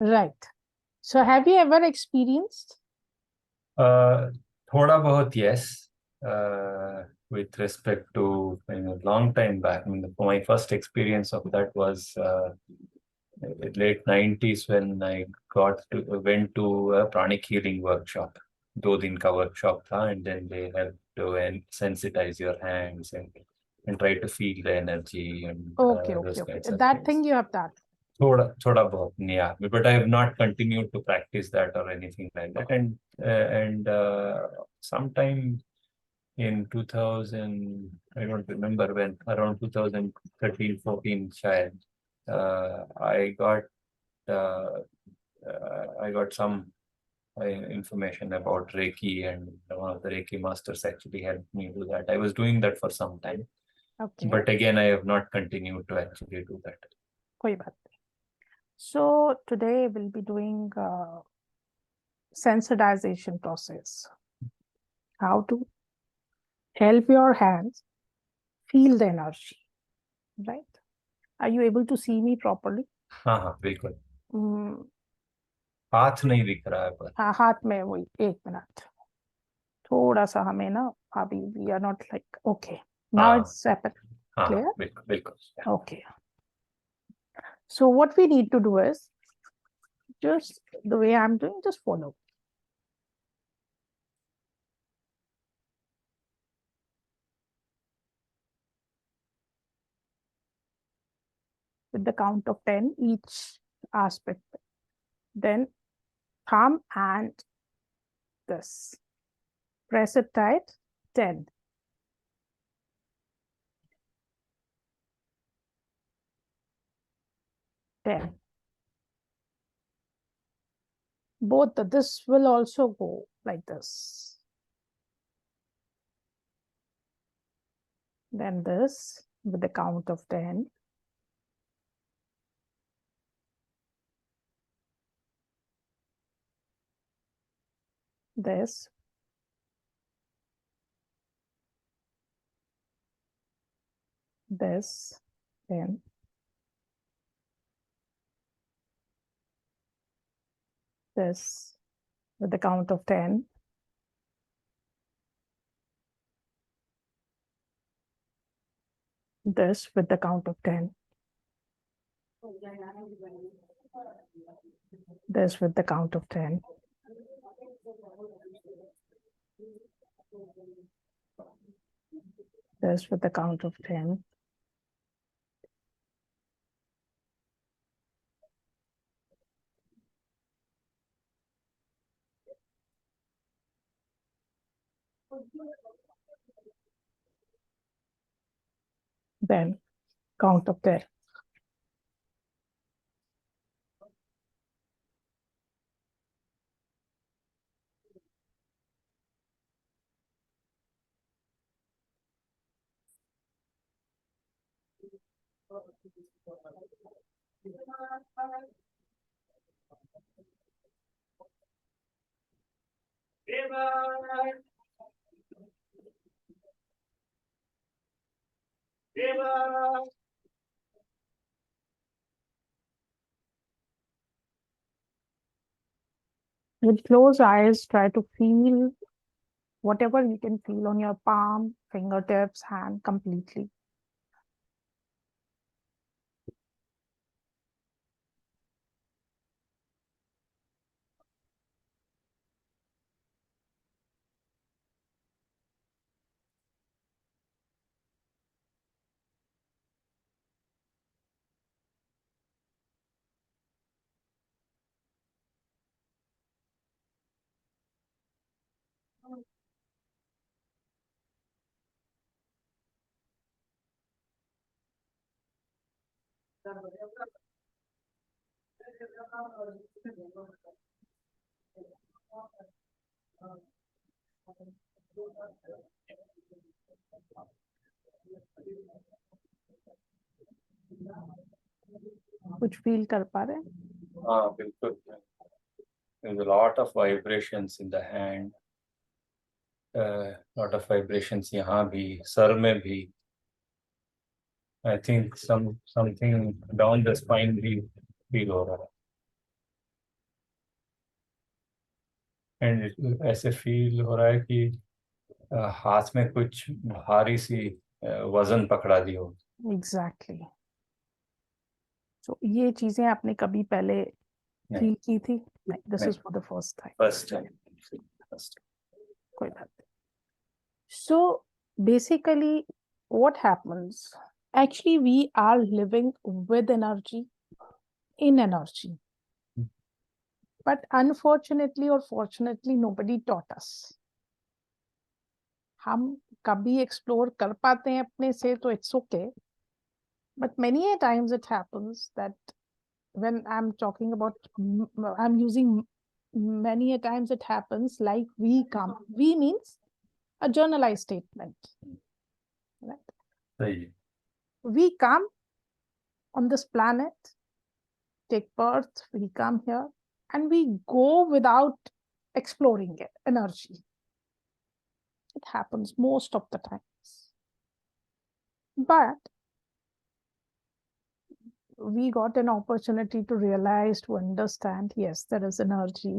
Right. So have you ever experienced? Thoda bahut, yes. With respect to long time back. I mean, my first experience of that was late 90s when I went to a pranic healing workshop. 2 दिन का workshop था, and then they help to sensitize your hands and try to feel the energy and Okay, those okay. kinds of That things. thing you have done. Thoda bahut, yeah, but I have not continued to practice that or anything like that. And sometime in 2000, I don't remember when, around 2013, 14 child, I got some information about Reiki, and one of the Reiki masters actually helped me do that. I was doing that for some time, Okay. but again, I have not continued to actually do that. कोई बात नहीं. So today we'll be doing sensitization process. How to help your hands feel the energy, right? Are you able to see me properly? हाँ, बिल्कुल. हाथ नहीं दिख रहा है पर. हाँ, हाथ में वही 1 मिनट थोड़ा सा हमें ना अभी we are not like okay now it's happened. Clear? बिल्कुल. Okay. So what we need to do is just the way I'm doing, just follow. With the count of 10 each aspect. Then thumb and this. Press it tight. 10. 10. Both this will also go like this. Then this with the count of 10. This. This. 10. This with the count of 10. This with the count of 10. This with the count of 10. This with the count of 10. Then count of 10. With closed eyes, try to feel whatever you can feel on your palm, fingertips, hand completely. कुछ feel कर पा रहे हैं? हाँ, बिल्कुल. There's a lot of vibrations in the hand. Lot of vibrations यहाँ भी, sir में भी. I think something down the spine भी feel हो रहा है. एंड ऐसे फील हो रहा है कि हाथ में कुछ भारी सी वजन पकड़ा दी हो। एग्जैक्टली। तो ये चीजें आपने कभी पहले नहीं, फील की थी? नहीं, दिस नहीं, is for the first time. First time. कोई बात नहीं। So basically what happens, actually we are living with energy, in energy, but unfortunately or fortunately nobody taught us. हम कभी एक्सप्लोर कर पाते हैं अपने से तो it's okay, but many a times it happens that when I'm talking about, I'm using, many a times it happens like we means a generalized statement, right? सही है। We come on this planet, take birth, we come here, and we go without exploring it, energy. It happens most of the times. But we got an opportunity to realize, to understand, yes, there is energy.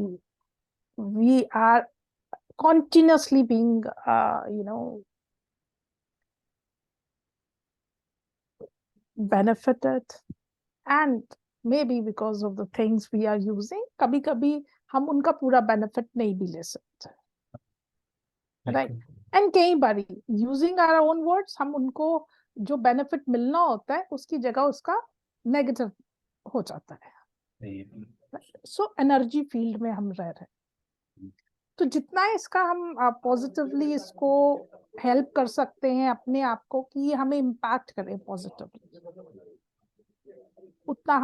We are continuously being, benefited, and maybe because of the things we are using, कभी कभी हम उनका पूरा benefit नहीं भी ले सकते, right? And कई बारी using our own words, हम उनको जो benefit मिलना होता है उसकी जगह उसका negative हो जाता है। So energy field में हम रह रहे हैं, तो जितना इसका हम पॉजिटिवली इसको हेल्प कर सकते हैं अपने आप को कि ये हमें इम्पैक्ट करे पॉजिटिवली, उतना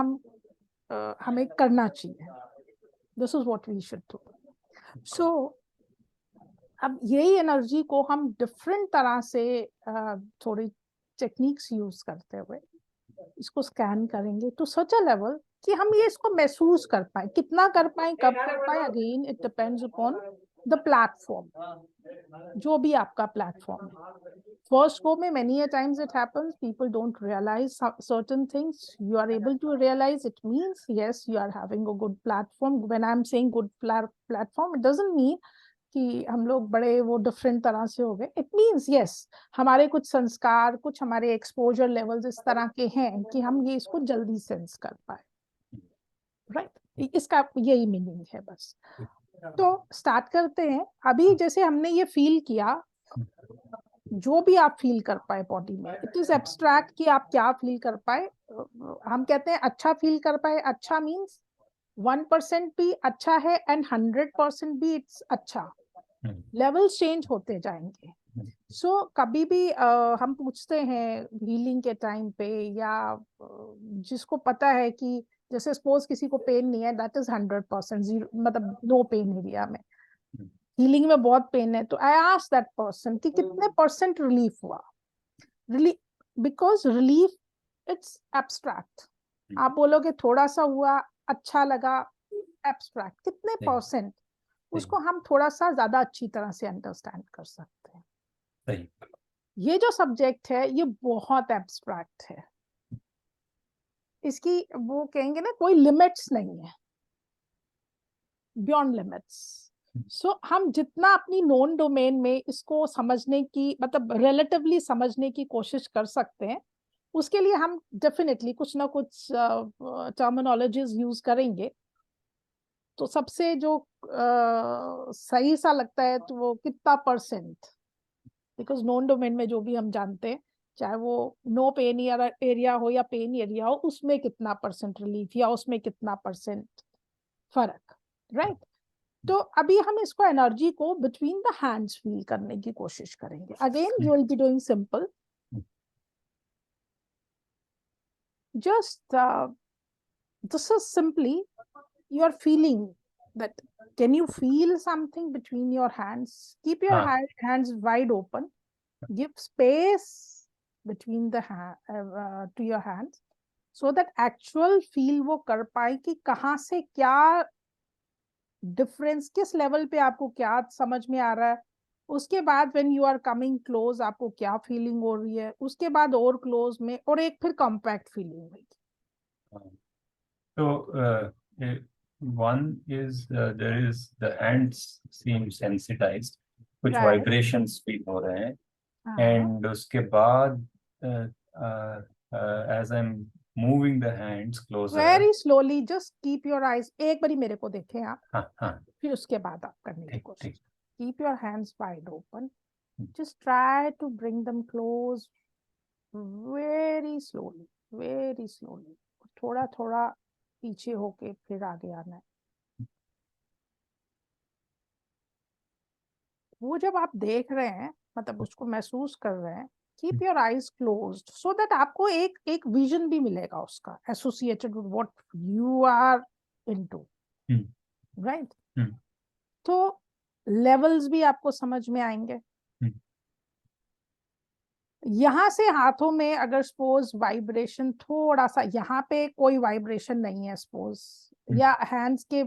हमें करना चाहिए। This is what we should do. So अब यही एनर्जी को हम डिफरेंट तरह से थोड़ी टेक्निक्स यूज करते हुए इसको स्कैन करेंगे टू सच अ लेवल कि हम ये इसको महसूस कर पाए। कितना कर पाए, कब कर पाए, again it depends upon the platform, जो भी आपका प्लेटफॉर्म है। फर्स्ट गो में many a times it happens, people don't realize certain things. You are able to realize, it means yes, you are having a good platform. When I'm saying good platform, it doesn't mean कि हम लोग बड़े वो different तरह से हो गए। It means yes, हमारे कुछ संस्कार, कुछ हमारे एक्सपोजर लेवल्स इस तरह के हैं कि हम ये इसको जल्दी सेंस कर पाए, राइट? इसका यही मीनिंग है बस। तो स्टार्ट करते हैं। अभी जैसे हमने ये फील किया, जो भी आप फील कर पाए बॉडी में, इट इज एब्स्ट्रैक्ट कि आप क्या फील कर पाए। हम कहते हैं अच्छा फील कर पाए। अच्छा मीन्स 1% भी अच्छा है एंड 100% भी इट्स अच्छा। लेवल्स चेंज होते जाएंगे। सो कभी भी हम पूछते हैं हीलिंग के टाइम पे, या जिसको पता है कि जैसे सपोज किसी को पेन नहीं है, दैट इज 100%, जीरो, मतलब नो पेन एरिया में। हीलिंग में बहुत पेन है, तो आई आस्क दैट पर्सन कि कितने परसेंट रिलीफ हुआ। Because relief it's abstract. आप बोलोगे थोड़ा सा हुआ, अच्छा लगा, एब्स्ट्रैक्ट। कितने परसेंट, उसको हम थोड़ा सा ज्यादा अच्छी तरह से अंडरस्टैंड कर सकते हैं। ये जो सब्जेक्ट है ये बहुत एब्स्ट्रैक्ट है, इसकी वो कहेंगे ना, कोई लिमिट्स नहीं है, बियॉन्ड लिमिट्स। सो हम जितना अपनी नॉन डोमेन में इसको समझने की, मतलब रिलेटिवली समझने की कोशिश कर सकते हैं, उसके लिए हम डेफिनेटली कुछ ना कुछ टर्मिनोलॉजीज यूज करेंगे। तो सबसे जो सही सा लगता है तो वो कितना परसेंट, बिकॉज नॉन डोमेन में जो भी हम जानते हैं, चाहे वो नो पेन एरिया हो या पेन एरिया हो, उसमें कितना परसेंट रिलीफ या उसमें कितना परसेंट फर्क, राइट? तो अभी हम इसको एनर्जी को बिटवीन द हैंड्स फील करने की कोशिश करेंगे। Again you will be doing simple, just this is simply you are feeling that. Can you feel something between your hands? Keep your hands wide open, give space between the to your hands, so that actual feel वो कर पाए कि कहाँ से क्या difference, किस level पे आपको क्या समझ में आ रहा है। उसके बाद when you are coming close, आपको क्या फीलिंग हो रही है, उसके बाद और क्लोज में, और एक फिर कॉम्पैक्ट फीलिंग हुई। तो One is there is the hands seem sensitized, कुछ Right. vibrations feel हो रहे हैं, हाँ. and उसके बाद as I'm moving the hands closer. Very slowly, just keep your eyes. एक बारी मेरे को देखें आप. हाँ हाँ. फिर उसके बाद आप करने की ठीक कोशिश. ठीक. Keep your hands wide open. Just try to bring them close very slowly, very slowly. थोड़ा थोड़ा पीछे होके फिर आगे आना है. वो जब आप देख रहे हैं, मतलब उसको महसूस कर रहे हैं, keep your eyes closed so that आपको एक विजन भी मिलेगा उसका associated with what you are into, right? तो लेवल्स भी आपको समझ में आएंगे. यहाँ से हाथों में अगर सपोज वाइब्रेशन थोड़ा सा, यहाँ पे कोई वाइब्रेशन नहीं है सपोज, या हैंड्स के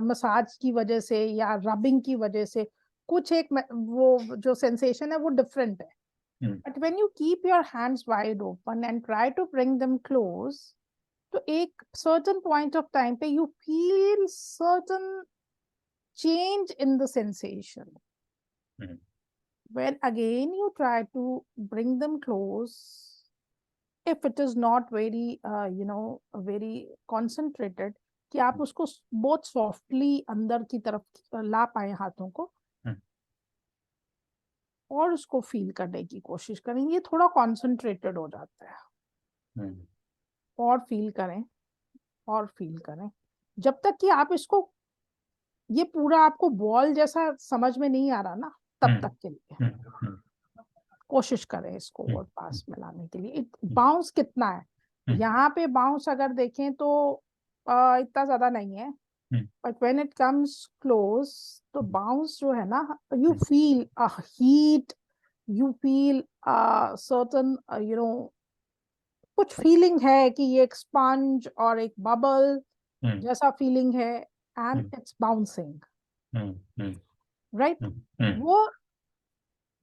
मसाज की वजह से या रबिंग की वजह से कुछ एक वो जो सेंसेशन है वो डिफरेंट है. But when you keep your hands wide open and try to bring them close, तो एक सर्टेन पॉइंट ऑफ टाइम पे you feel certain change in the sensation. When again you try to bring them close, if it is not very very concentrated, कि आप उसको बहुत softly अंदर की तरफ ला पाए हाथों को और उसको फील करने की कोशिश करें. ये थोड़ा concentrated हो जाता है. और फील करें और फील करें जब तक कि आप इसको, ये पूरा आपको बॉल जैसा समझ में नहीं आ रहा ना, तब तक के लिए कोशिश करें इसको और पास में लाने के लिए. बाउंस कितना है यहाँ पे, बाउंस अगर देखें तो इतना ज्यादा नहीं है, but when it comes close तो बाउंस जो है ना, you feel a heat, you feel certain कुछ फीलिंग है कि ये एक स्पंज और एक बबल जैसा फीलिंग है, एंड इट्स बाउंसिंग, राइट.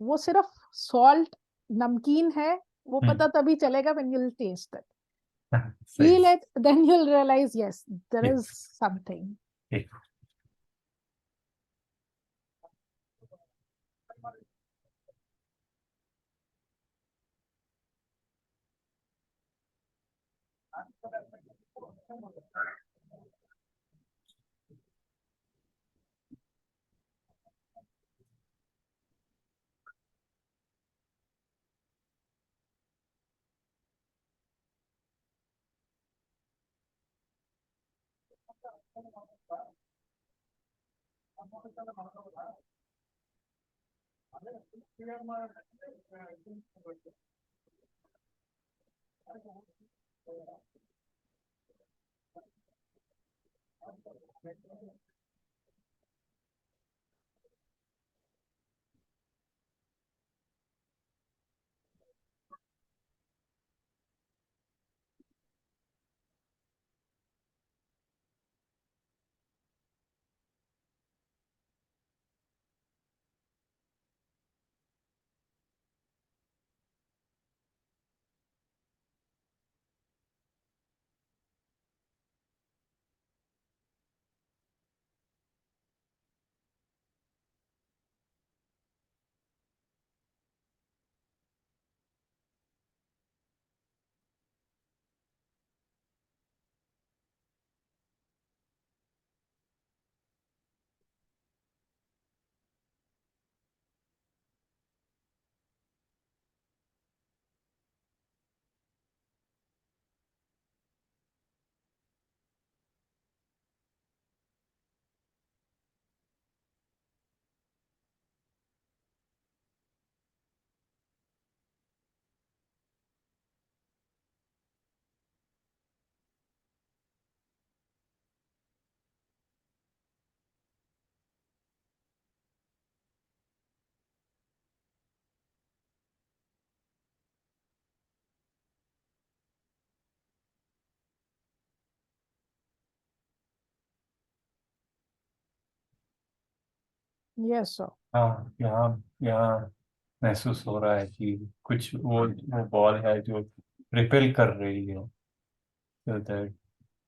वो सिर्फ सॉल्ट नमकीन है, वो पता तभी चलेगा when you'll taste it. Feel it, then you'll realize yes, there is something. Yes, sir. हाँ, यहाँ महसूस हो रहा है कि कुछ वो बॉल है जो रिपेल कर रही है. So that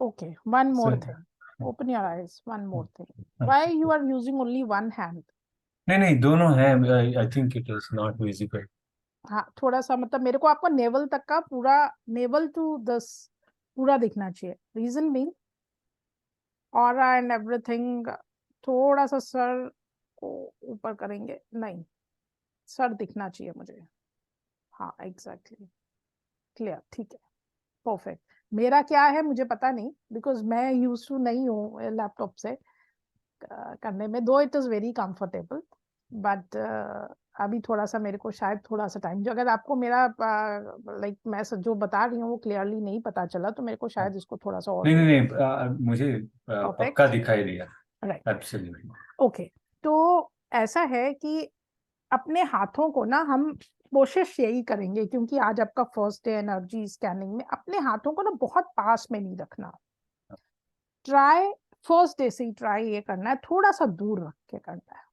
Okay, one more so thing. open your eyes. One more thing. Why you are using only one hand? नहीं दोनों हैं. I think it is not visible. हाँ, थोड़ा सा मतलब मेरे को आपको नेवल तक का पूरा, नेवल टू दिस पूरा दिखना चाहिए. Reason being aura and everything. थोड़ा सा सर को ऊपर करेंगे. नहीं, सर दिखना चाहिए मुझे. हाँ, एग्जैक्टली. क्लियर. ठीक है, परफेक्ट. मेरा क्या है मुझे पता नहीं, बिकॉज मैं यूज टू नहीं हूँ लैपटॉप से करने में, दो it is very comfortable. But अभी थोड़ा सा मेरे को शायद थोड़ा सा टाइम, जो अगर आपको मेरा लाइक मैं जो बता रही हूँ वो क्लियरली नहीं पता चला, तो मेरे को शायद इसको थोड़ा सा और. नहीं मुझे पक्का दिखाई दिया. राइट. एब्सोल्युटली. ओके. तो ऐसा है कि अपने हाथों को ना हम कोशिश यही करेंगे, क्योंकि आज आपका फर्स्ट डे एनर्जी स्कैनिंग में, अपने हाथों को ना बहुत पास में नहीं रखना. ट्राई फर्स्ट डे से ही ट्राई ये करना है, थोड़ा सा दूर रख के करना है.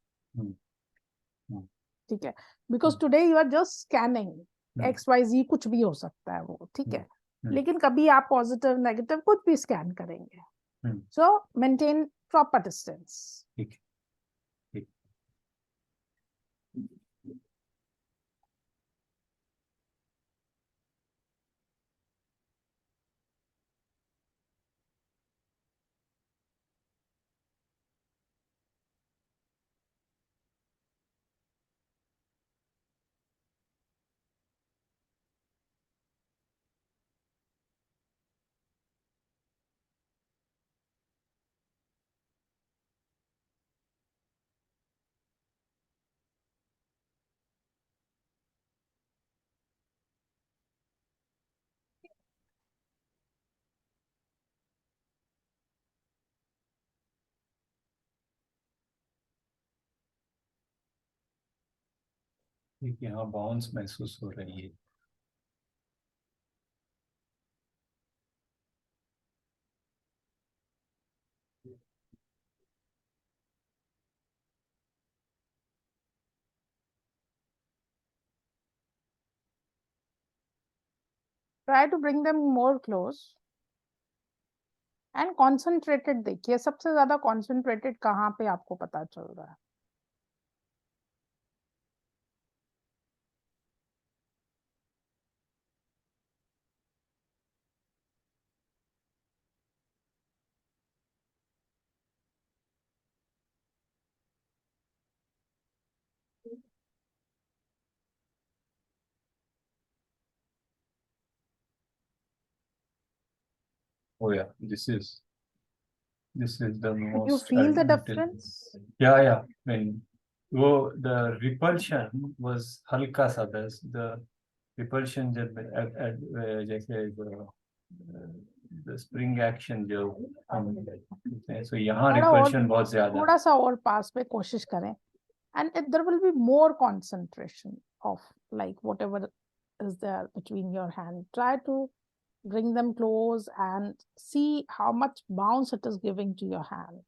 ठीक है, because today you are just scanning XYZ, कुछ भी हो सकता है वो. ठीक है, लेकिन कभी आप पॉजिटिव नेगेटिव कुछ भी स्कैन करेंगे. सो मेंटेन प्रॉपर डिस्टेंस. यहाँ बाउंस महसूस हो रही है. Try to bring them more close and concentrated. देखिए सबसे ज्यादा concentrated कहाँ पे आपको पता चल रहा है? Oh yeah, this is the most. You feel the difference? Yeah. I mean, the repulsion was halka sa. The repulsion जैसे the spring action जो so यहाँ repulsion बहुत ज्यादा. थोड़ा सा और पास पे कोशिश करें, and there will be more concentration of like whatever is there between your hand. Try to bring them close and see how much bounce it is giving to your hand.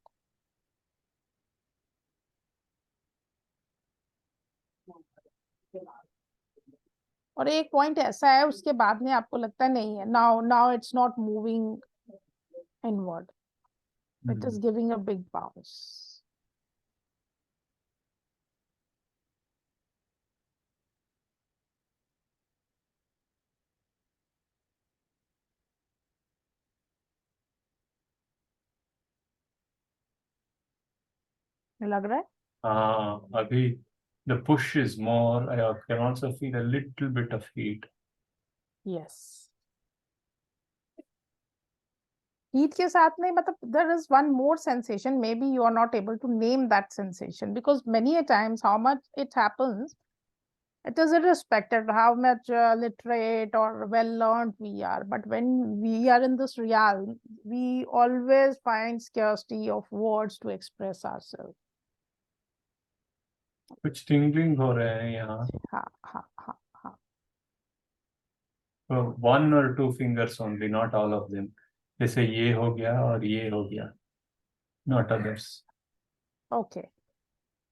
और एक पॉइंट ऐसा है उसके बाद में आपको लगता नहीं है, now it's not moving inward, it is giving a big bounce. लग रहा है? हाँ, अभी the push is more. I can also feel a little bit of heat. Yes. Heat के साथ में मतलब there is one more sensation, maybe you are not able to name that sensation, because many a times how much it happens, it is irrespective how much literate or well learned we are, but when we are in this realm, we always find scarcity of words to express ourselves. कुछ tingling हो रहे हैं यहाँ. हाँ. So 1 or 2 fingers only, not all of them. जैसे ये हो गया और ये हो गया, not others. Okay,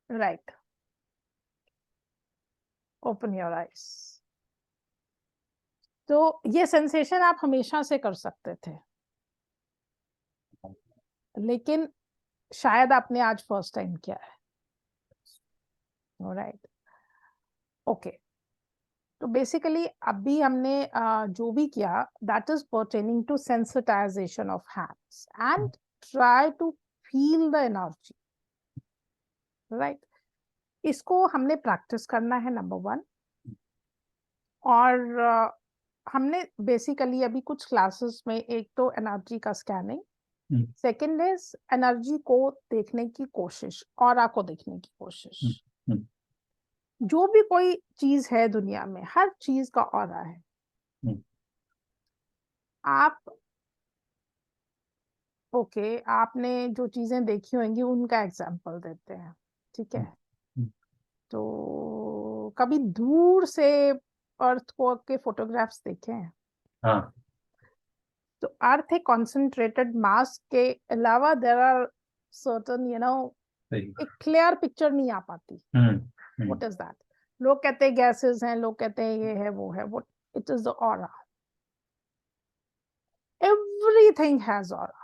right. Open your eyes. तो ये सेंसेशन आप हमेशा से कर सकते थे. लेकिन शायद आपने आज फर्स्ट टाइम किया है. Alright, okay. तो बेसिकली अभी हमने जो भी किया, that is pertaining to sensitization of hands and try to feel the energy, right. इसको हमने प्रैक्टिस करना है, नंबर 1. और हमने बेसिकली अभी कुछ क्लासेस में, एक तो एनर्जी का स्कैनिंग, सेकंड इज एनर्जी को देखने की कोशिश, ऑरा को देखने की कोशिश. जो भी कोई चीज है दुनिया में, हर चीज का ऑरा है. आप ओके, आपने जो चीजें देखी होंगी उनका एग्जांपल देते हैं, ठीक है. तो कभी दूर से अर्थ को के फोटोग्राफ्स देखे हैं? हाँ. तो अर्थ है कॉन्सेंट्रेटेड मास के अलावा देयर आर सर्टेन एक क्लियर पिक्चर नहीं आ पाती. What is that? लोग कहते हैं गैसेस हैं, लोग कहते हैं ये है वो है. What it is the aura. Everything has aura.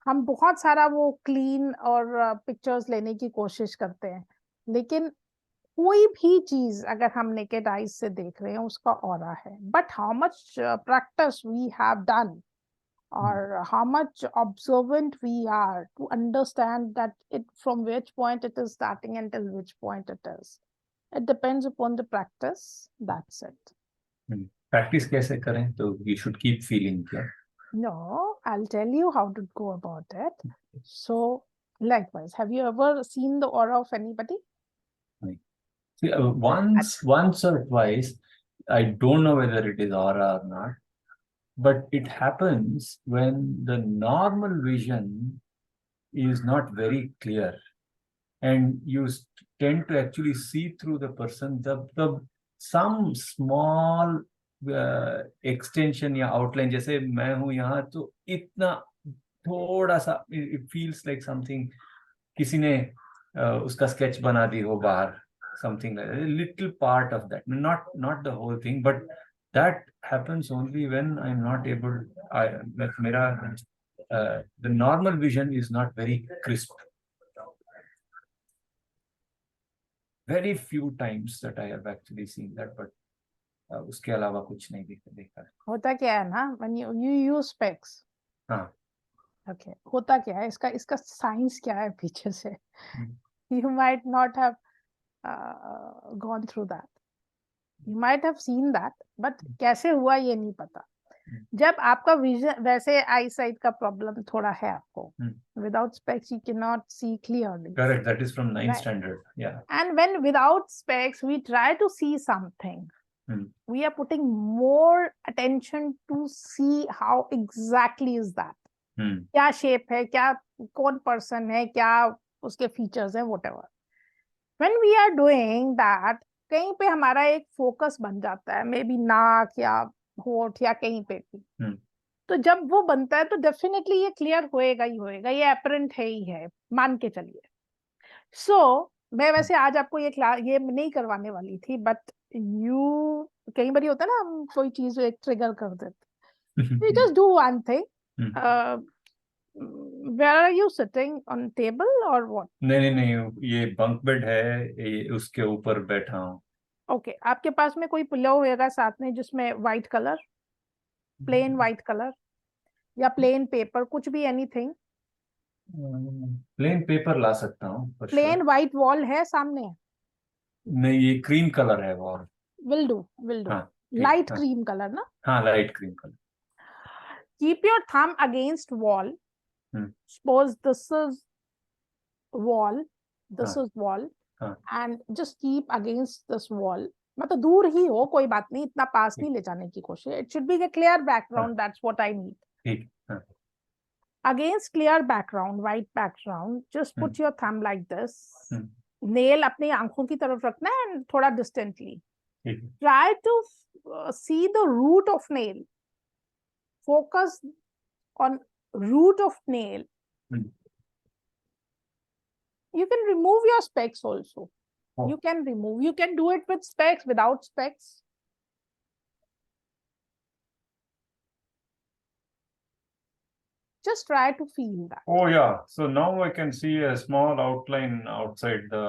हम बहुत सारा वो क्लीन और पिक्चर्स लेने की कोशिश करते हैं, लेकिन कोई भी चीज अगर हम नेकेड आईज से देख रहे हैं उसका ऑरा है. But how much practice we have done or how much observant we are to understand that it from which point it is starting until which point it is. It depends upon the practice. That's it. Practice कैसे करें? तो you should keep feeling. No, I'll tell you how to go about it. So, likewise, have you ever seen the aura of anybody? See, once or twice, I don't know whether it is aura or not. But it happens when the normal vision is not very clear, and you tend to actually see through the person. The some small extension या outline, जैसे मैं हूँ यहाँ, तो इतना थोड़ा सा it feels like something किसी ने उसका sketch बना दी हो बाहर, something like that. A little part of that, not the whole thing, but that happens only when I'm not able. The normal vision is not very crisp. Very few times that I have actually seen that, but उसके अलावा कुछ नहीं देखा. होता क्या है ना, when you use specs. हाँ. Okay, होता क्या है, इसका साइंस क्या है पीछे से? You might not have gone through that. You might have seen that, but कैसे हुआ ये नहीं पता. जब आपका विजन, वैसे आई साइट का प्रॉब्लम थोड़ा है आपको, without specs you cannot see clearly. Correct, that is from 9th standard. Yeah. And when without specs we try to see something, we are putting more attention to see how exactly is that. क्या shape है, क्या कौन person है, क्या उसके features हैं, whatever. When we are doing that, कहीं पे हमारा एक फोकस बन जाता है, मे बी नाक या होठ या कहीं पे भी. तो जब वो बनता है तो डेफिनेटली ये क्लियर होएगा ही होएगा, ये अपरेंट है ही है, मान के चलिए. सो मैं वैसे आज आपको ये नहीं करवाने वाली थी, बट कई बार होता है ना, हम कोई चीज एक ट्रिगर कर देते. You just do one thing. Where are you sitting, on table or what? नहीं, ये बंक बेड है, ये उसके ऊपर बैठा हूँ. ओके, आपके पास में कोई पिलो होगा साथ में जिसमें white colour, plain white colour या प्लेन पेपर, कुछ भी, एनीथिंग. प्लेन पेपर ला सकता हूँ. प्लेन व्हाइट वॉल है सामने? नहीं, ये क्रीम कलर है wall. Will do. Light cream colour ना? हाँ, light cream colour. Keep your thumb against wall. Suppose this is wall, this is wall, and just keep against this wall. मतलब दूर ही हो, कोई बात नहीं, इतना पास नहीं ले जाने की कोशिश. It should be a clear background. That's what I need. ठीक. Against clear background, white background, just put your thumb like this. Nail अपनी आंखों की तरफ रखना है and थोड़ा distantly. Try to see the root of nail. Focus on root of nail. You can remove your specs also. You can do it with specs, without specs. Just try to feel that. Oh yeah. So now I can see a small outline outside the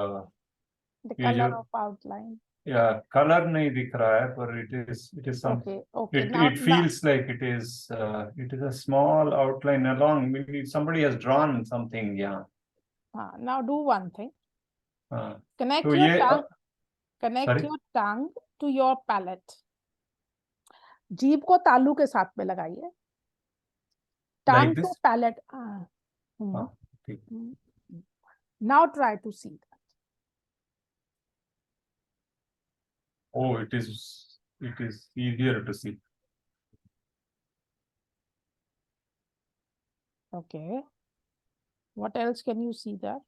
color of outline. Yeah, color nahi dikh raha hai, but it is some. Okay. It feels like it is a small outline along. Maybe somebody has drawn something. Yeah. Now do one thing. Connect तो your ये tongue. Connect sorry? your tongue to your palate. जीभ को तालू के साथ में लगाइए. Tongue Like to this? palate. ठीक. Now try to see that. Oh, it is easier to see. Okay. What else can you see there?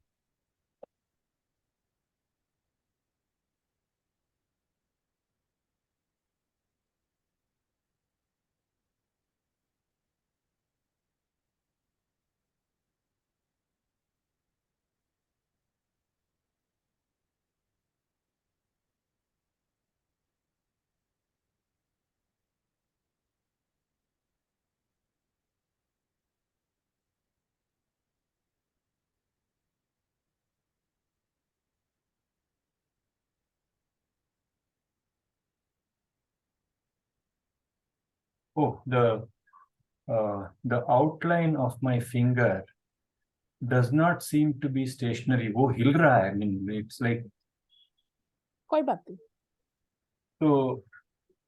Oh, the outline of my finger does not seem to be stationary. वो हिल रहा है. I mean, it's like. कोई बात नहीं.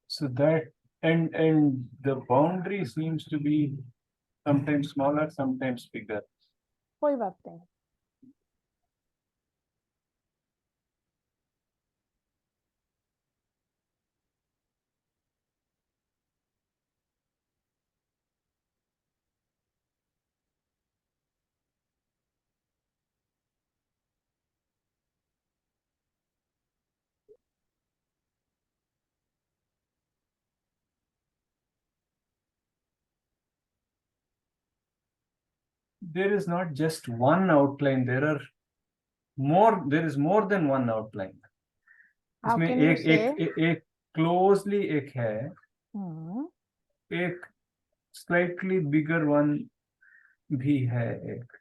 So that and the boundary seems to be sometimes smaller, sometimes bigger. कोई बात नहीं. There is not just one outline. There is more than one outline. How इसमें can you say? एक closely एक है. एक slightly bigger one भी है एक.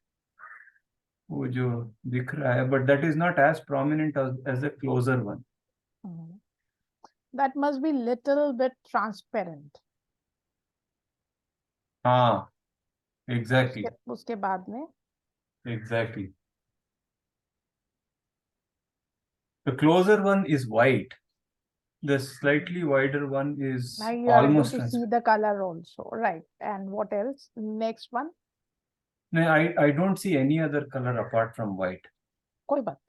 वो जो दिख रहा है, but that is not as prominent as the closer one. That must be little bit transparent. हाँ, exactly. उसके बाद में. Exactly. The closer one is white. The slightly wider one is now you are able almost to transparent. see the color also, right? And what else? Next one. No, I don't see any other color apart from white. कोई बात नहीं.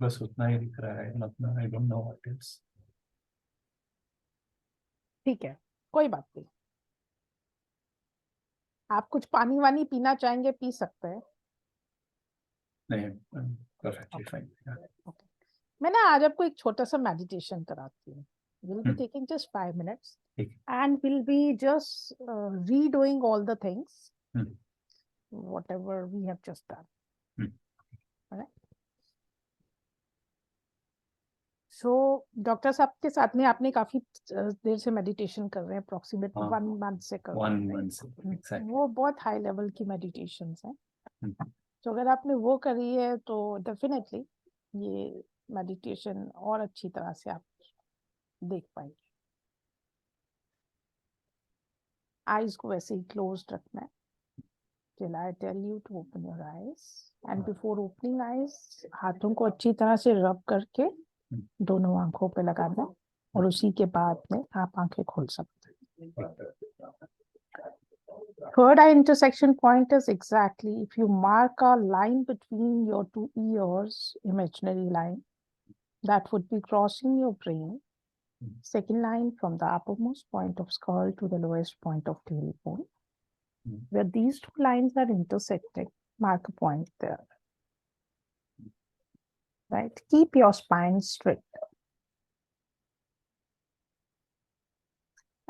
बस उतना ही दिख रहा है. मतलब I don't know what else. ठीक है, कोई बात नहीं. आप कुछ पानी वानी पीना चाहेंगे, पी सकते हैं. नहीं, perfectly fine. Okay. मैं ना आज आपको एक छोटा सा मेडिटेशन कराती हूँ. We'll be taking just 5 minutes and we'll be just redoing all the things, whatever we have just done. All right. So, doctor साहब के साथ में आपने काफी देर से मेडिटेशन कर रहे हैं, अप्रोक्सीमेट 1 मंथ से कर रहे हैं. 1 month से, exactly. वो बहुत हाई लेवल की मेडिटेशंस हैं. तो अगर आपने वो करी है तो डेफिनेटली ये मेडिटेशन और अच्छी तरह से आप देख पाएंगे. आईज को वैसे ही क्लोज रखना है. Till I tell you to open your eyes, and before opening eyes, हाथों को अच्छी तरह से रब करके दोनों आंखों पे लगाना, और उसी के बाद में आप आंखें खोल सकते हैं. Third eye intersection point is exactly if you mark a line between your two ears, imaginary line, that would be crossing your brain, Second line from the uppermost point of skull to the lowest point of tailbone. Where these two lines are intersecting, mark a point there. Right? Keep your spine straight.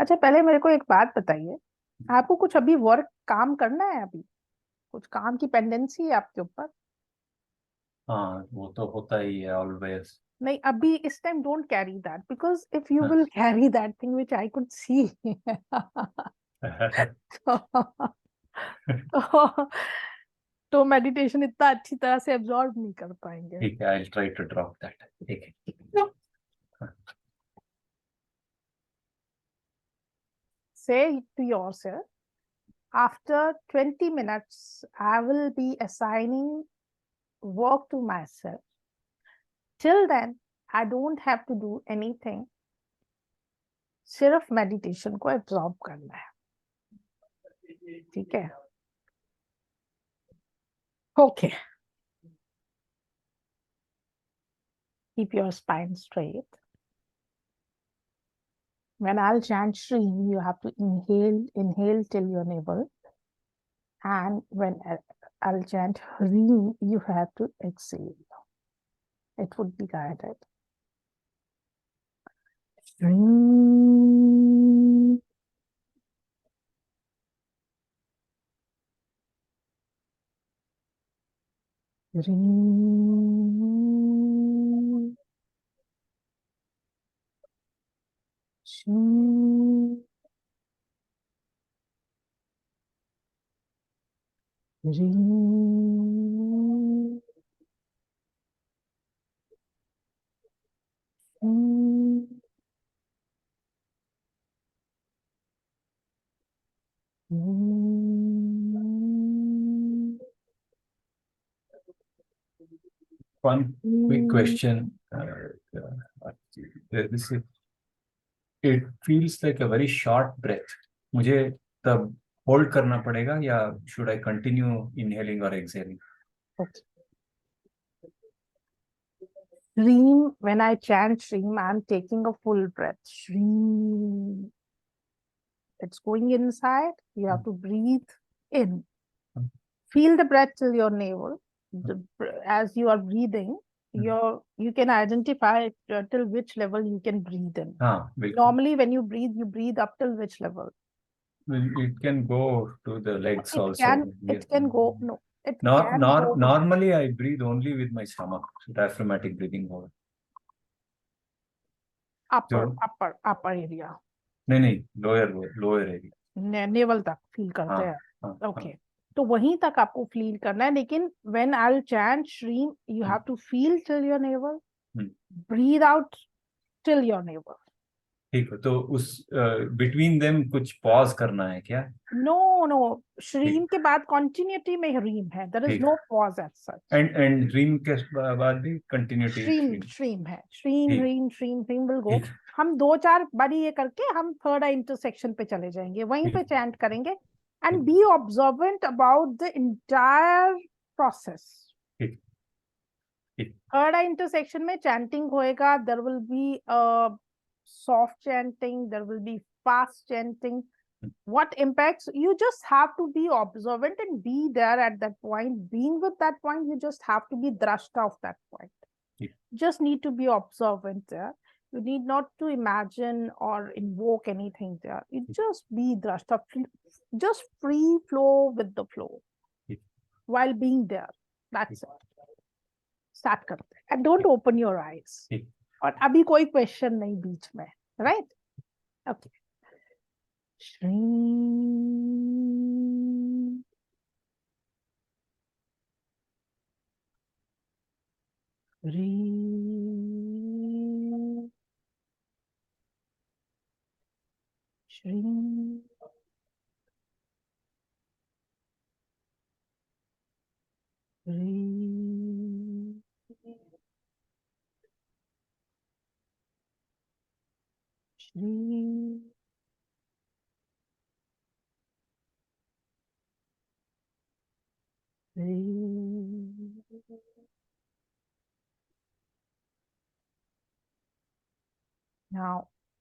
अच्छा, पहले मेरे को एक बात बताइए, आपको कुछ अभी वर्क काम करना है? अभी कुछ काम की पेंडेंसी है आपके ऊपर? हाँ, वो तो होता ही है ऑलवेज. नहीं, अभी इस time don't carry that, because if you will carry that thing which I could see, तो मेडिटेशन इतना अच्छी तरह से एब्जॉर्ब नहीं कर पाएंगे. ठीक है, I will try to drop that. ठीक है. Say to yourself, after 20 minutes, I will be assigning work to myself. Till then, I don't have to do anything. सिर्फ मेडिटेशन को एब्जॉर्ब करना है. ठीक है? Okay. Keep your spine straight. When I'll chant Shri, you have to inhale till your navel. And when I'll chant Hri, you have to exhale. It would be guided. Shri. Shri. Shri. Shri. One quick question. This is, it feels like a very short breath. मुझे तब hold करना पड़ेगा या should I continue inhaling or exhaling? Okay. Shreem, when I chant Shreem, I'm taking a full breath. Shreem. It's going inside. You have to breathe in. Feel the breath till your navel. As you are breathing, you can identify till which level you can breathe in. Normally, when you breathe up till which level? It can go to the legs also. It can go. No. Go Normally, I breathe only with my stomach. Diaphragmatic breathing mode. upper area. नहीं, lower area. Naval तक feel करते हैं. Okay, तो वहीं तक आपको feel करना है. लेकिन when I will chant shreem, you have to feel till your navel, breathe out till your navel. ठीक है, तो उस बिटवीन देम कुछ पॉज करना है क्या? नो, श्रीम के बाद कंटिन्यूटी में रीम है. There is no pause as such. And रीम के बाद भी कंटिन्यूटी श्रीम है. श्रीम विल गो. हम 2-4 बारी ये करके हम थर्ड आई इंटरसेक्शन पे चले जाएंगे, वहीं पे चैंट करेंगे. And be observant about the entire process. Third eye intersection में चैंटिंग होएगा. There will be soft chanting, there will be fast chanting. What impacts? You just have to be observant and be there at that point. Being with that point, you just have to be drashta of that point. Just need to be observant there. You need not to imagine or invoke anything there. You just be drashta, just free flow with the flow while being there. That's it. Start karte. And don't open your eyes. और अभी कोई question नहीं बीच में, right? Okay. Shri री श्री री Shri. Now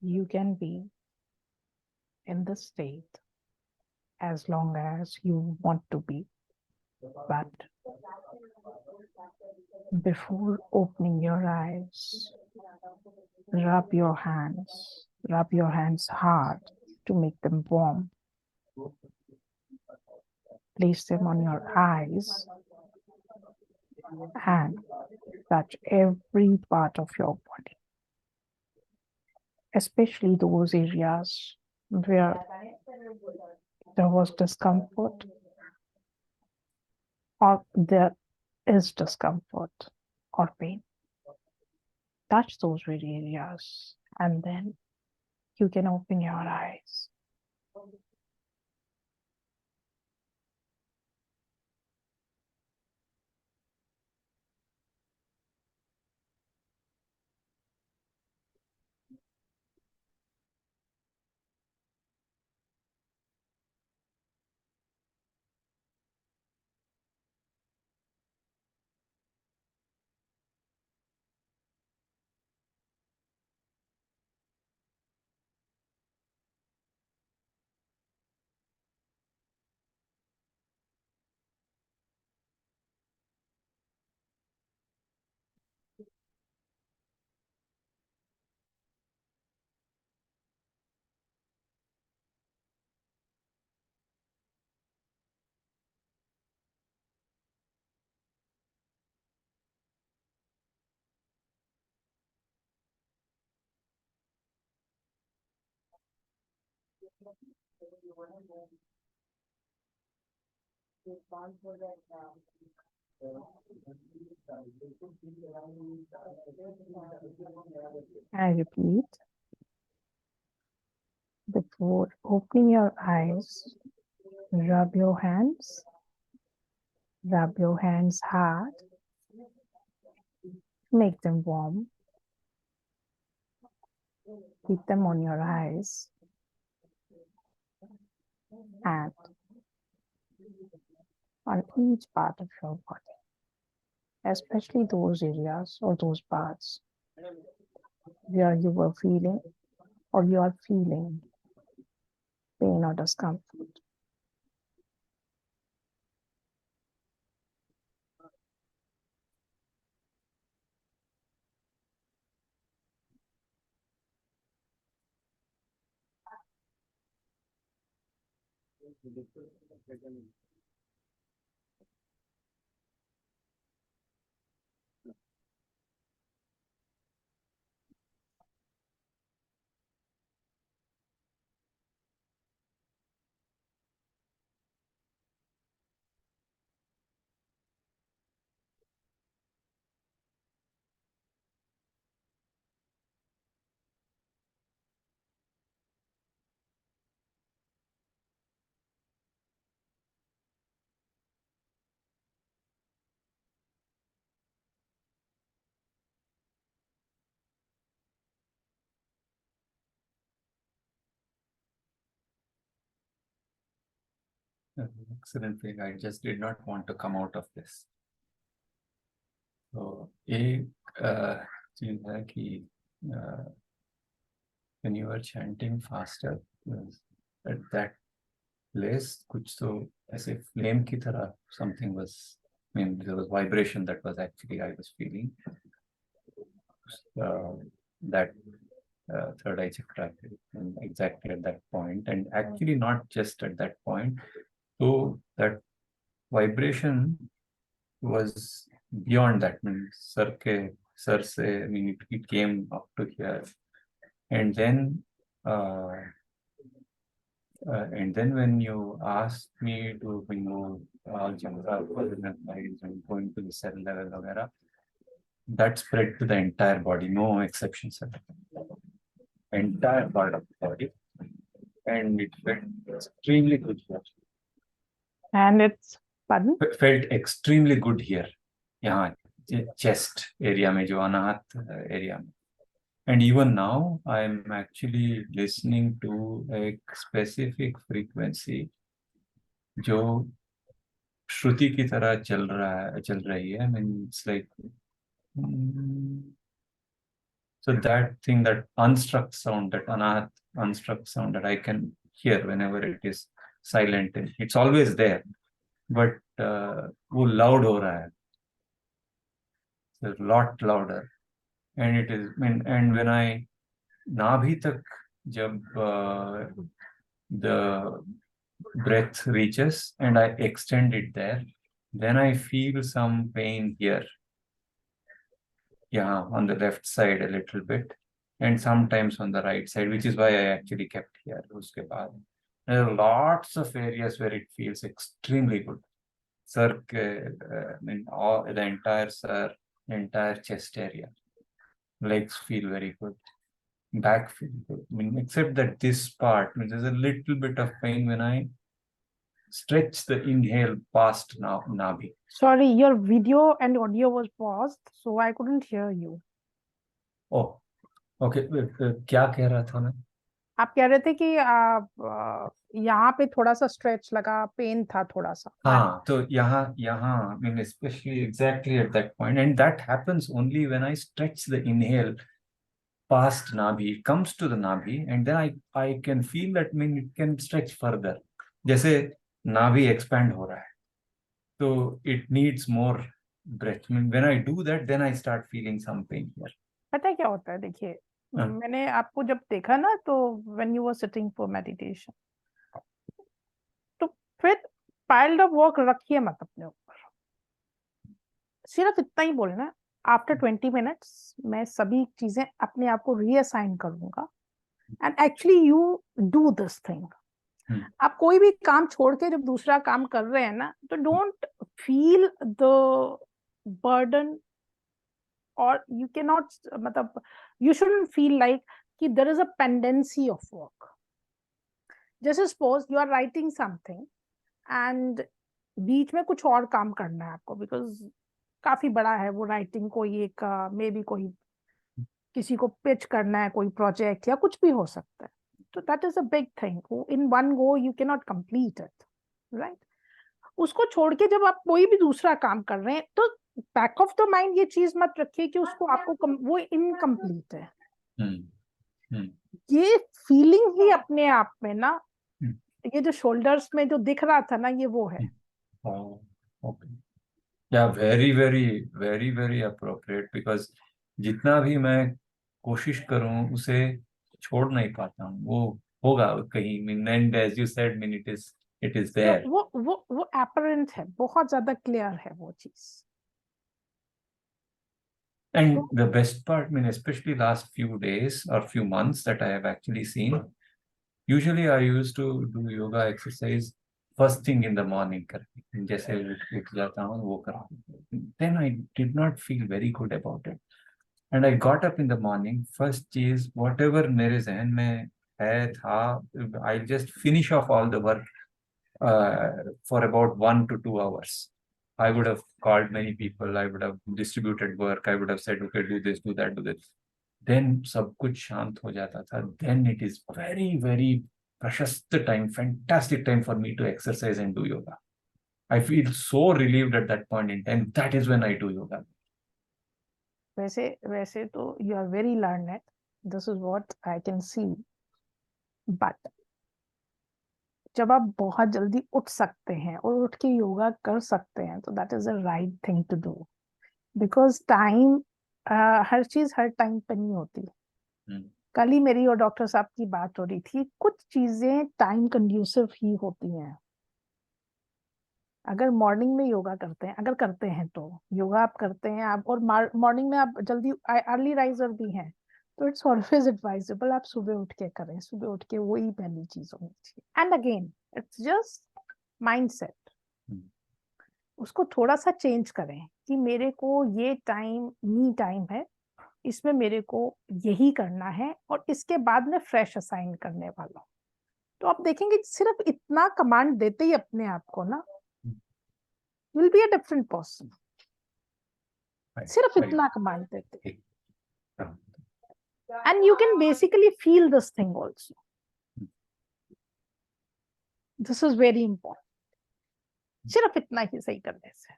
You can be in this state as long as you want to be, but before opening your eyes, rub your hands hard to make them warm. Place them on your eyes and touch every part of your body, especially those areas where there was discomfort or there is discomfort or pain. Touch those very areas and then you can open your eyes. I repeat, before opening your eyes, rub your hands hard, make them warm, keep them on your eyes, and on each part of your body, especially those areas or those parts where you were feeling or you are feeling pain or discomfort. Excellent thing. I just did not want to come out of this. So, एक चीज है कि when you were chanting faster, at that place, कुछ तो ऐसे flame की तरह something was. I mean, there was vibration that was actually I was feeling. That third eye chakra, and exactly at that point, and actually not just at that point. So that vibration was beyond that, I mean, sir se, I mean, it came up to here, and then when you asked me to remove all chakra and going to the cell level, वगैरह, that spread to the entire body, no exceptions at all. Entire part of the body, and it felt extremely good here. And it's pardon? Felt extremely good here, यहाँ chest area में जो अनाहत area में. And even now, I'm actually listening to a specific frequency जो श्रुति की तरह चल रही है. I mean, it's like so that thing, that unstruck sound, that anahat unstruck sound that I can hear whenever it is silent. It's always there, but वो loud हो रहा है. It's a lot louder, and it is. And when I नाभि तक जब the breath reaches and I extend it there, then I feel some pain here. Yeah, on the left side a little bit, and sometimes on the right side, which is why I actually kept here. Uske baad, there are lots of areas where it feels extremely good. Sir, I mean, all the entire sir, entire chest area, legs feel very good, back feel good. I mean, except that this part, I mean, there's a little bit of pain when I stretch the inhale past nabi. Sorry, your video and audio was paused, so I couldn't hear you. Oh, okay. क्या कह रहा था मैं? आप कह रहे थे कि यहाँ पे थोड़ा सा स्ट्रेच लगा, पेन था थोड़ा सा. हाँ, तो यहाँ I mean, especially exactly at that point, and that happens only when I stretch the inhale past nabhi. It comes to the nabhi, and then I can feel that, I mean, it can stretch further. जैसे nabhi expand हो रहा है, so it needs more breath. I mean, when I do that, then I start feeling some pain here. पता है क्या होता है? देखिए, मैंने आपको जब देखा ना, तो when you were sitting for meditation, तो फिर piled up work रखिए मत अपने ऊपर, सिर्फ इतना ही बोलना, आफ्टर 20 मिनट्स मैं सभी चीजें अपने आप को रीअसाइन करूंगा, and actually you do this thing. आप कोई भी काम छोड़ के जब दूसरा काम कर रहे हैं ना, तो डोंट फील द बर्डन, और यू कैन नॉट, मतलब यू शुडंट फील लाइक कि there is a pendency of work. जैसे suppose you are writing something and बीच में कुछ और काम करना है आपको, बिकॉज काफी बड़ा है वो राइटिंग, कोई एक मे बी कोई किसी को पिच करना है, कोई प्रोजेक्ट या कुछ भी हो सकता है. तो that is a big thing, in one go you can not complete it, right. उसको छोड़ के जब आप कोई भी दूसरा काम कर रहे हैं, तो बैक ऑफ द माइंड ये चीज मत रखिए कि उसको आपको वो इनकम्प्लीट है. ये फीलिंग ही अपने आप में ना, ये जो शोल्डर्स में जो दिख रहा था ना, ये वो है. Okay. Yeah, very, very, very, very appropriate, because जितना भी मैं कोशिश करूं उसे छोड़ नहीं पाता हूँ, वो होगा कहीं. And as you said, I mean, it is there. वो apparent है, बहुत ज्यादा क्लियर है वो चीज. And the best part, I mean, especially last few days or few months that I have actually seen, usually I used to do yoga exercise first thing in the morning, जैसे उठ जाता हूँ वो करता हूँ. Then I did not feel very good about it, and I got up in the morning. First चीज, whatever मेरे जहन में है था, I'll just finish off all the work for about 1 to 2 hours. I would have called many people, I would have distributed work, I would have said, okay, do this, do that, do this. Then सब कुछ शांत हो जाता था. Then it is very, very precious time, fantastic time for me to exercise and do yoga. I feel so relieved at that point in time. That is when I do yoga. वैसे तो you are very learned. This is what I can see. But जब आप बहुत जल्दी उठ सकते हैं और उठ के योगा कर सकते हैं, तो that is the right thing to do. Because time, हर चीज हर टाइम पे नहीं होती. कल ही मेरी और डॉक्टर साहब की बात हो रही थी, कुछ चीजें टाइम कंड्यूसिव ही होती हैं. अगर मॉर्निंग में योगा करते हैं, अगर करते हैं तो योगा आप करते हैं आप, और मॉर्निंग में आप जल्दी अर्ली राइजर भी हैं, तो इट्स ऑलवेज एडवाइजेबल आप सुबह उठ के करें, सुबह उठ के वही पहली चीज होनी चाहिए। And again it's just mindset, उसको थोड़ा सा चेंज करें कि मेरे को ये टाइम मी टाइम है, इसमें मेरे को यही करना है, और इसके बाद में फ्रेश असाइन करने वाला हूँ। तो आप देखेंगे सिर्फ इतना कमांड देते ही अपने आप को ना, will be a different person. सिर्फ इतना कमांड देते, and you can basically feel this thing also. This is very important, सिर्फ इतना ही सही करने से।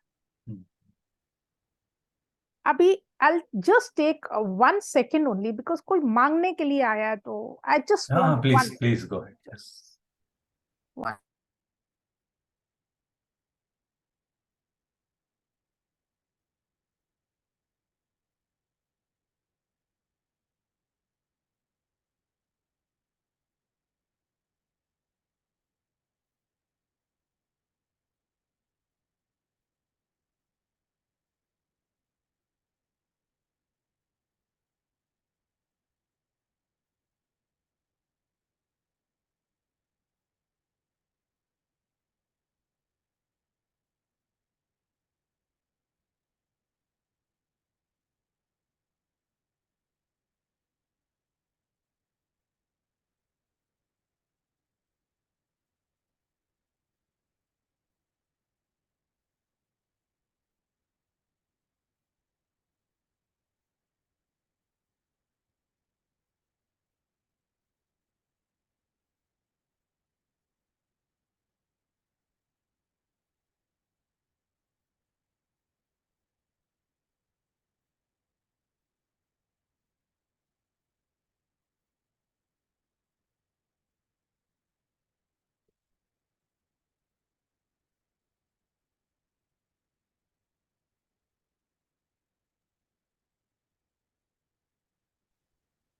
अभी I'll just take 1 second only, because कोई मांगने के लिए आया है, तो I just want please go ahead. Yes. One.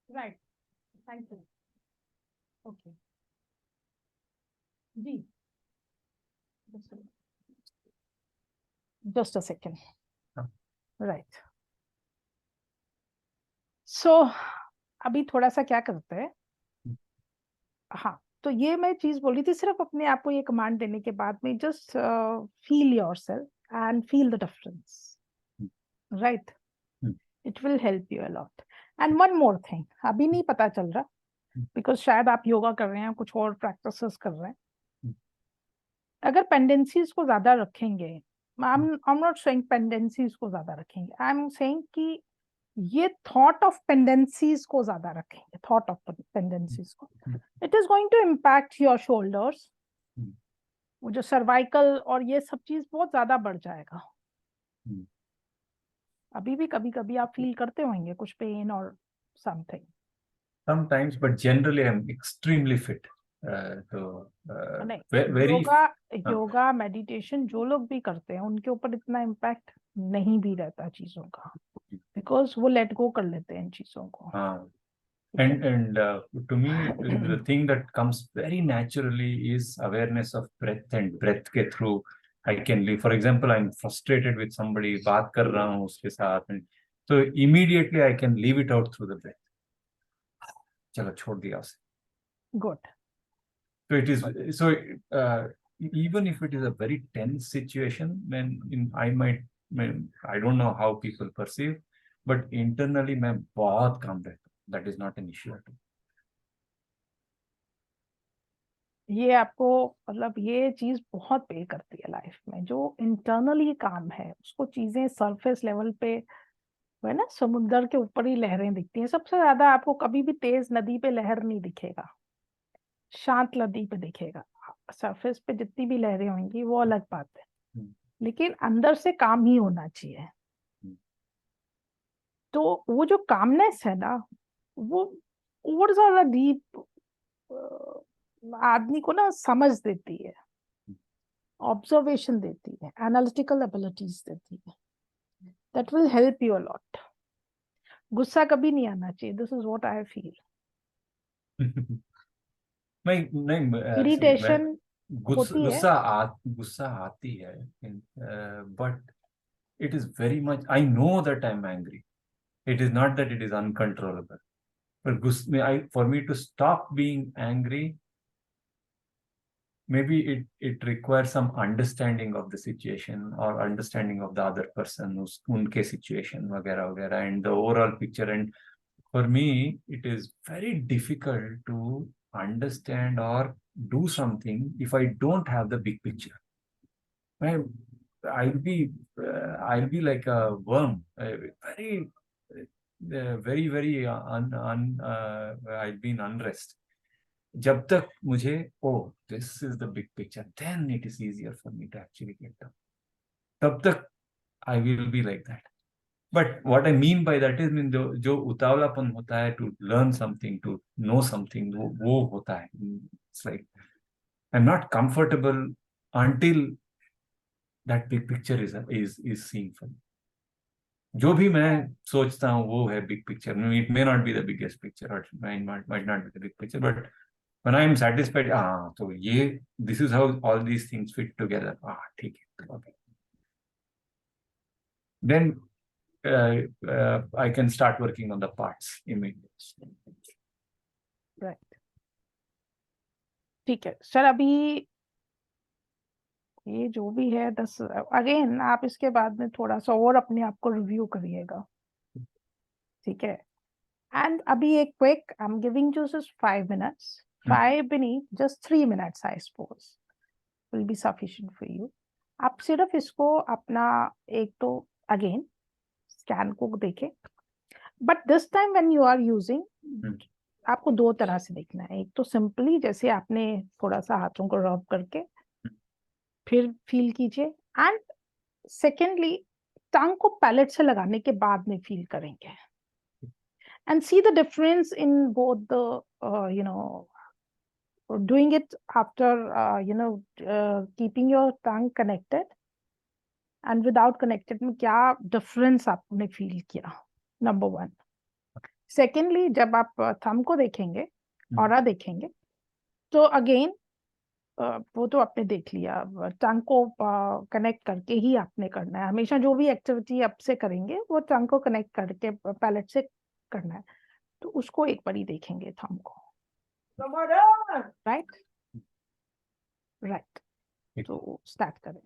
Right. Thank you. Okay. Ji. Just a second. Right. So अभी थोड़ा सा क्या करते हैं, हाँ, तो ये मैं चीज बोली थी, सिर्फ अपने आप को ये कमांड देने के बाद में just feel yourself and feel the difference, right? It will help you a lot. And one more thing, अभी नहीं पता चल रहा, बिकॉज शायद आप योगा कर रहे हैं, कुछ और प्रैक्टिसेस कर रहे हैं, अगर पेंडेंसीज को ज्यादा रखेंगे, आई एम नॉट सेइंग पेंडेंसीज को ज्यादा रखेंगे, आई एम सेइंग कि ये थॉट ऑफ पेंडेंसीज को ज्यादा रखेंगे, थॉट ऑफ पेंडेंसीज को, it is going to impact your shoulders, वो जो सर्वाइकल और ये सब चीज बहुत ज्यादा बढ़ जाएगा। अभी भी कभी कभी आप फील करते होंगे कुछ पेन और something? Sometimes, but generally I'm extremely fit. Very yoga meditation जो लोग भी करते हैं उनके ऊपर इतना इम्पैक्ट नहीं भी रहता चीजों का, बिकॉज वो लेट गो कर लेते हैं इन चीजों को। And to me, the thing that comes very naturally is awareness of breath, and breath के through I can live. For example, I'm frustrated with somebody, बात कर रहा हूँ उसके साथ, so immediately I can leave it out through the breath. चलो छोड़ दिया उसे. Good. So it is, so even if it is a very tense situation, then I don't know how people perceive, but internally मैं बहुत calm रहता हूँ. That is not an issue at all. ये आपको मतलब ये चीज बहुत पे करती है लाइफ में, जो इंटरनली काम है उसको चीजें सरफेस लेवल पे है ना, समुद्र के ऊपर ही लहरें दिखती हैं। सबसे ज्यादा आपको कभी भी तेज नदी पे लहर नहीं दिखेगा, शांत नदी पे दिखेगा। सरफेस पे जितनी भी लहरें होंगी वो अलग बात है, लेकिन अंदर से काम ही होना चाहिए। तो वो जो कामनेस है ना, वो और ज्यादा डीप आदमी को ना समझ देती है, ऑब्जर्वेशन देती है, एनालिटिकल एबिलिटीज देती है, that will help you a lot. गुस्सा कभी नहीं आना चाहिए, this is what I feel. नहीं इरिटेशन होती है। गुस्सा आती है, but it is very much, I know that I'm angry. It is not that it is uncontrollable. But for me to stop being angry, maybe it requires some understanding of the situation or understanding of the other person, unke situation, vagera, vagera, and the overall picture. And for me, it is very difficult to understand or do something if I don't have the big picture. I- I'll be I'll be like a worm, very I'll be in unrest. जब तक मुझे this is the big picture, then it is easier for me to actually get down. तब तक I will be like that. But what I mean by that is, जो उतावलापन होता है to learn something, to know something, वो होता है. It's like I'm not comfortable until that big picture is seen for me. जो भी मैं सोचता हूँ वो है big picture. It may not be the biggest picture, or it might not be the big picture, but when I am satisfied, तो ये this is how all these things fit together. ठीक है, okay. Then I can start working on the parts immediately. Right. ठीक है sir, अभी ये जो भी है 10 अगेन आप इसके बाद में थोड़ा सा और अपने आप को रिव्यू करिएगा, ठीक है. एंड अभी एक quick, I am giving you just 5 minutes, 5 भी नहीं, just 3 minutes I suppose will be sufficient for you. आप सिर्फ इसको अपना एक तो अगेन स्कैन को देखें, but this time when you are using, आपको दो तरह से देखना है. एक तो सिंपली जैसे आपने थोड़ा सा हाथों को रब करके फिर फील कीजिए, एंड सेकेंडली टंग को पैलेट से लगाने के बाद में फील करेंगे, and see the difference in both the doing it after keeping your tongue connected and without connected में क्या difference आपने feel किया, number 1. secondly जब आप thumb को देखेंगे, aura देखेंगे, तो again वो तो आपने देख लिया, टंग को कनेक्ट करके ही आपने करना है. हमेशा जो भी एक्टिविटी आपसे करेंगे वो टंग को कनेक्ट करके पैलेट से करना है, तो उसको एक बार ही देखेंगे थंब को. राइट राइट, तो स्टार्ट करें.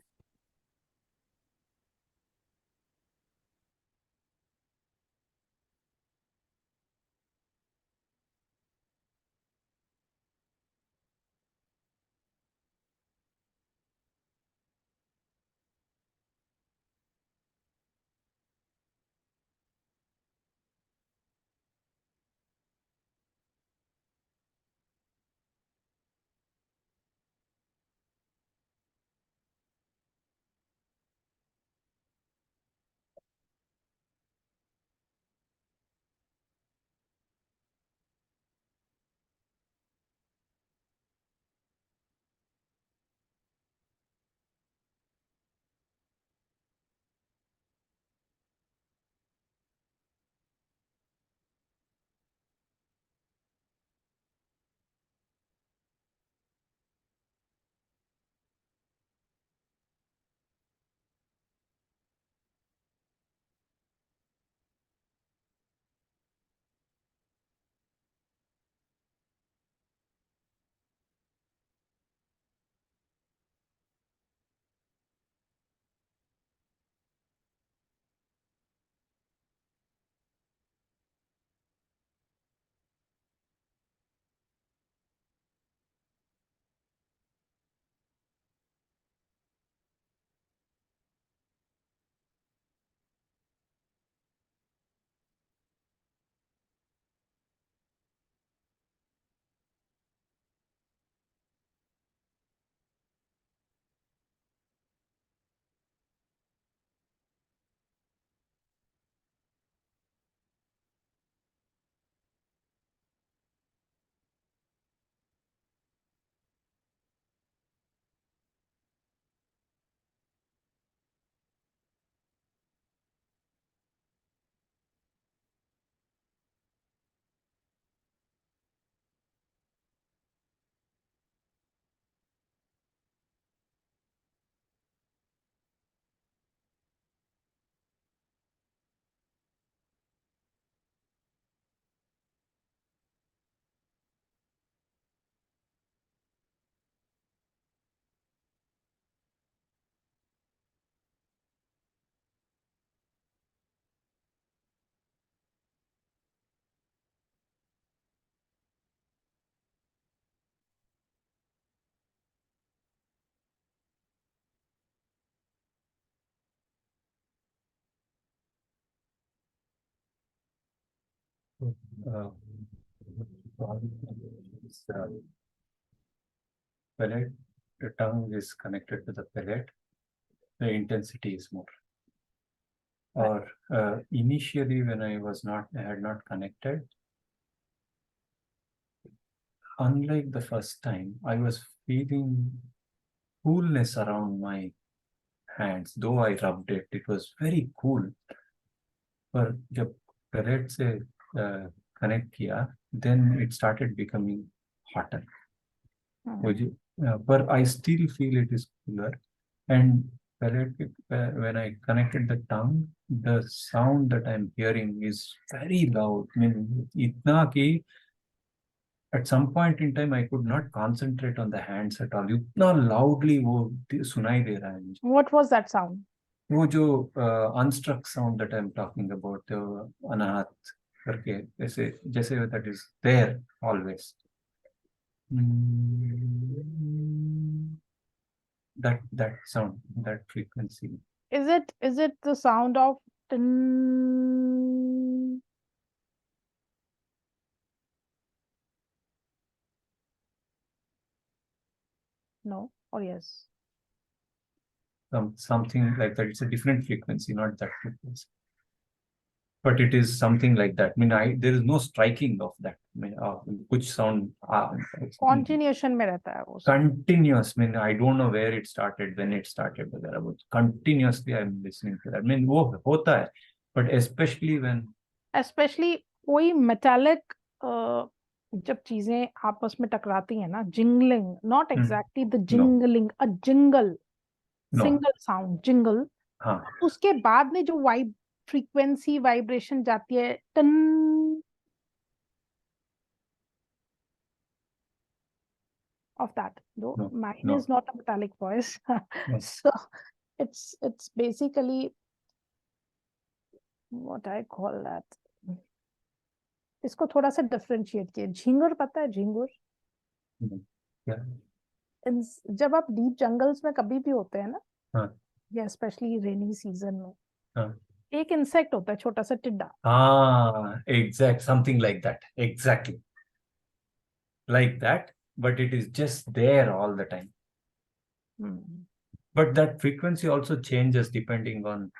Uh, palate, the tongue is connected to the palate, the intensity is more. Or initially when I had not connected, unlike the first time, I was feeling coolness around my hands. Though I rubbed it, it was very cool. पर जब palate से connect किया, then it started becoming hotter. But I still feel it is cooler. And palate, when I connected the tongue, the sound that I'm hearing is very loud. I mean, itna ki at some point in time I could not concentrate on the hands at all. इतना loudly वो सुनाई दे रहा है मुझे. What was that sound? वो जो unstruck sound that I'm talking about, अनाहत करके ऐसे जैसे that is there always. That sound, that frequency. Is it the sound of tin? No or yes? Something like that. It's a different frequency, not that frequency. But it is something like that. I mean, there is no striking of that. I mean, which sound? Continuation में रहता है वो. Continuous. I mean, I don't know where it started, when it started, but continuously I'm listening to that. I mean, वो होता है, but especially कोई metallic जब चीजें आपस में टकराती हैं ना, jingling, not exactly the jingling, a jingle, single sound, jingle. हाँ. उसके बाद में जो frequency vibration जाती है, ton of that. Though mine is not a metallic voice, so it's basically what I call that. इसको थोड़ा सा डिफरेंशिएट किए. झिंगुर पता है? झिंगुर जब आप डीप जंगल्स में कभी भी होते हैं ना, या स्पेशली रेनी सीजन में, एक इंसेक्ट होता है छोटा सा टिड्डा. Exact, something like that. Exactly like that, but it is just there all the time. But that frequency also changes depending on,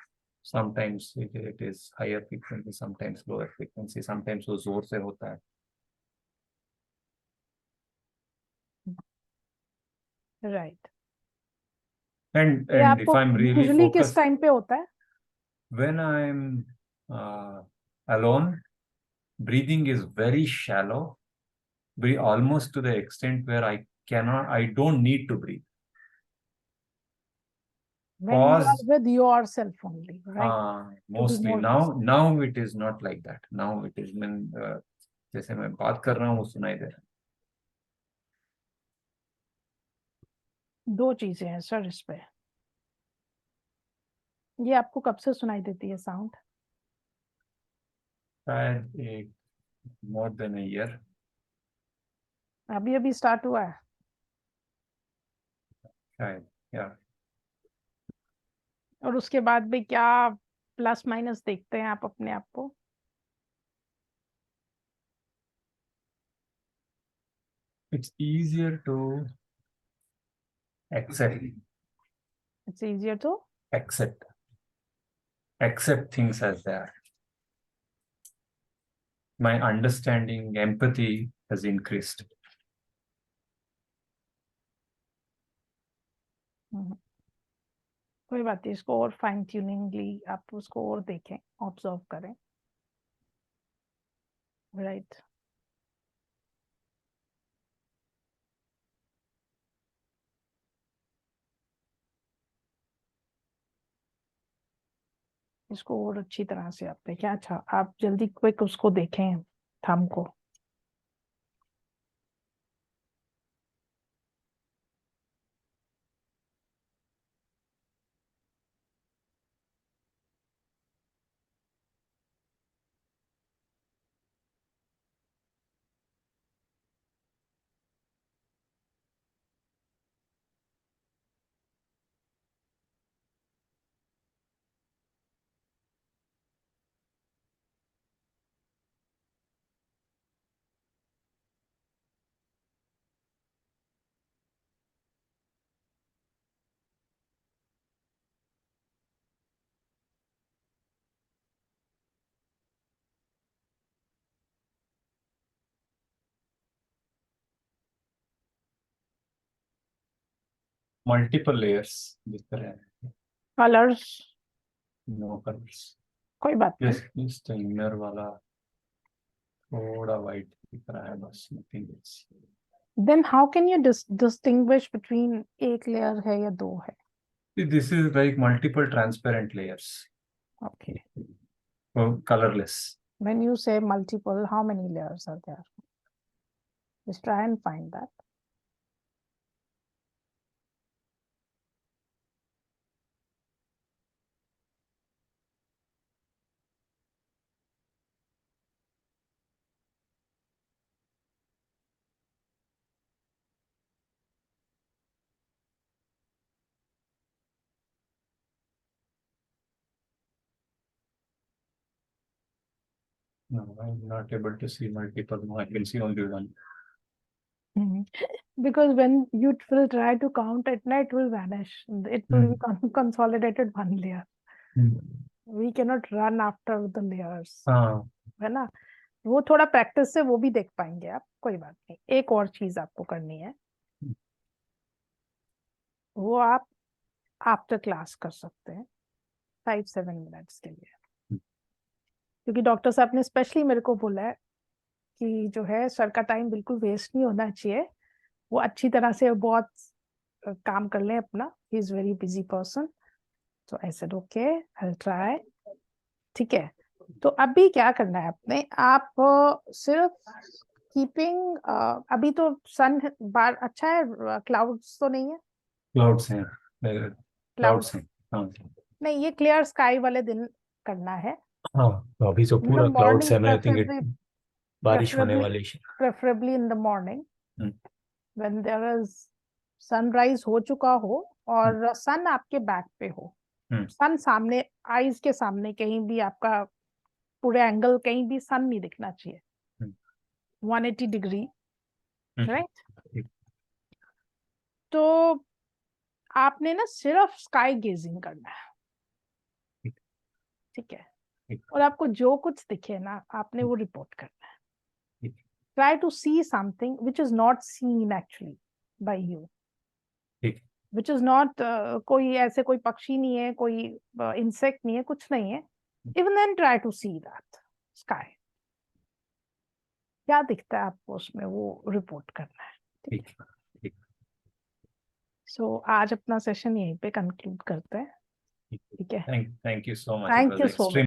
sometimes it is higher frequency, sometimes lower frequency, sometimes वो जोर से होता है. Right. And if I'm really usually focused, किस time पे होता है? when I'm alone, breathing is very shallow, almost to the extent where I don't need to breathe. When you are with yourself only, right? Mostly now it is not like that. Now it is when जैसे मैं बात कर रहा हूँ वो सुनाई दे रहा है. दो चीजें हैं सर इस पे. ये आपको कब से सुनाई देती है साउंड? शायद एक more than a year. अभी स्टार्ट हुआ है शायद, yeah. और उसके बाद भी क्या प्लस माइनस देखते हैं आप अपने आप को? It's easier to accept. It's easier to accept things as they are. My understanding, empathy has increased. कोई बात नहीं, इसको और फाइन ट्यूनिंगली आप उसको और देखें, ऑब्जर्व करें. राइट. इसको और अच्छी तरह से आप देखें. अच्छा, आप जल्दी क्विक उसको देखें, थंब को. मल्टीपल लेयर्स दिख रहे हैं, कलर्स नो कलर्स, कोई बात नहीं. जस्ट इनर वाला थोड़ा वाइट दिख रहा है बस, nothing else. Then how can you distinguish between एक लेयर है या दो है? This is like multiple transparent layers, Okay. colorless. When you say multiple, how many layers are there? Just try and find that. No, I'm not able to see multiple. No, I can see only one. Because when you will try to count at night, it will vanish. It will be consolidated one layer. We cannot run after the layers. हाँ. है ना? वो थोड़ा practice से वो भी देख पाएंगे आप, कोई बात नहीं. एक और चीज आपको करनी है, वो आप आफ्टर क्लास कर सकते हैं 5-7 मिनट्स के लिए, क्योंकि डॉक्टर साहब ने स्पेशली मेरे को बोला है कि जो है सर का टाइम बिल्कुल वेस्ट नहीं होना चाहिए, वो अच्छी तरह से बहुत काम कर लें अपना. He is very busy person. तो I said okay, I will try. ठीक है, तो अभी क्या करना है आपने, आप सिर्फ कीपिंग, अभी तो सन बार अच्छा है, क्लाउड्स तो नहीं है? क्लाउड्स हैं, क्लाउड्स हैं. हाँ. नहीं, ये क्लियर स्काई वाले दिन करना है. हाँ, तो अभी तो पूरा क्लाउड्स है. मैं थिंक बारिश होने वाली है. Preferably in the morning when there is sunrise हो चुका हो और सन आपके बैक पे हो. सन सामने, आईज के सामने कहीं भी, आपका पूरे एंगल कहीं भी सन नहीं दिखना चाहिए. 180 डिग्री, राइट? तो आपने ना सिर्फ स्काई गेजिंग करना है. ठीक है, और आपको जो कुछ दिखे ना, आपने वो रिपोर्ट करना है. Try to see something which is not seen actually by you. Which is not कोई ऐसे कोई पक्षी नहीं है, कोई इंसेक्ट नहीं है, कुछ नहीं है. Even then try to see that sky. क्या दिखता है आपको उसमें, वो रिपोर्ट करना है. ठीक है. सो आज अपना सेशन यहीं पे कंक्लूड करते हैं. ठीक है. Thank you so much. Thank you so much.